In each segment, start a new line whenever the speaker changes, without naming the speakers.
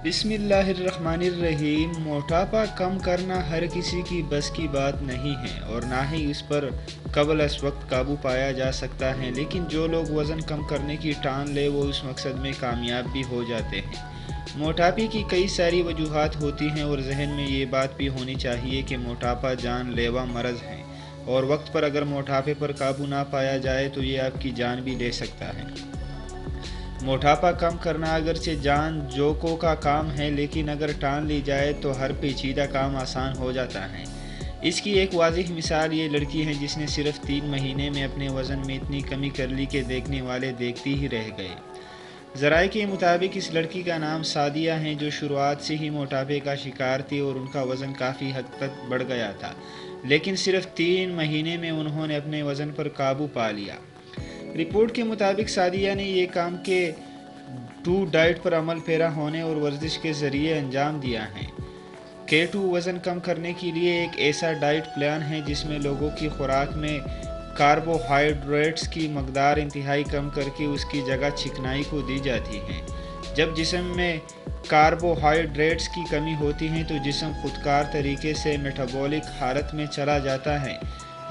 بسم اللہ الرحمن الرحیم۔ موٹاپا کم کرنا ہر کسی کی بس کی بات نہیں ہے اور نہ ہی اس پر قبل از وقت قابو پایا جا سکتا ہے، لیکن جو لوگ وزن کم کرنے کی ٹھان لے وہ اس مقصد میں کامیاب بھی ہو جاتے ہیں۔ موٹاپے کی کئی ساری وجوہات ہوتی ہیں اور ذہن میں یہ بات بھی ہونی چاہیے کہ موٹاپا جان لیوا مرض ہے اور وقت پر اگر موٹاپے پر قابو نہ پایا جائے تو یہ آپ کی جان بھی لے سکتا ہے۔ موٹاپا کم کرنا اگرچہ جان جوکوں کا کام ہے، لیکن اگر ٹان لی جائے تو ہر پیچیدہ کام آسان ہو جاتا ہے۔ اس کی ایک واضح مثال یہ لڑکی ہے جس نے صرف 3 مہینے میں اپنے وزن میں اتنی کمی کر لی کہ دیکھنے والے دیکھتی ہی رہ گئے۔ ذرائع کے مطابق اس لڑکی کا نام سعدیہ ہے، جو شروعات سے ہی موٹاپے کا شکار تھی اور ان کا وزن کافی حد تک بڑھ گیا تھا، لیکن صرف 3 مہینے میں انہوں نے اپنے وزن پر قابو پا لیا۔ رپورٹ کے مطابق سعدیہ نے یہ کام کے 2 ڈائٹ پر عمل پیرا ہونے اور ورزش کے ذریعے انجام دیا ہے۔ K2 وزن کم کرنے کے لیے ایک ایسا ڈائٹ پلان ہے جس میں لوگوں کی خوراک میں کاربوہائیڈریٹس کی مقدار انتہائی کم کر کے اس کی جگہ چکنائی کو دی جاتی ہے۔ جب جسم میں کاربوہائیڈریٹس کی کمی ہوتی ہے تو جسم خودکار طریقے سے میٹابولک حالت میں چلا جاتا ہے،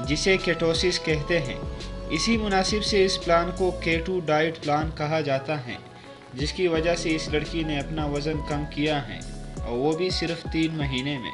جسے کیٹوسس کہتے ہیں۔ اسی مناسب سے اس پلان کو K2 ڈائٹ پلان کہا جاتا ہے، جس کی وجہ سے اس لڑکی نے اپنا وزن کم کیا ہے، اور وہ بھی صرف 3 مہینے میں۔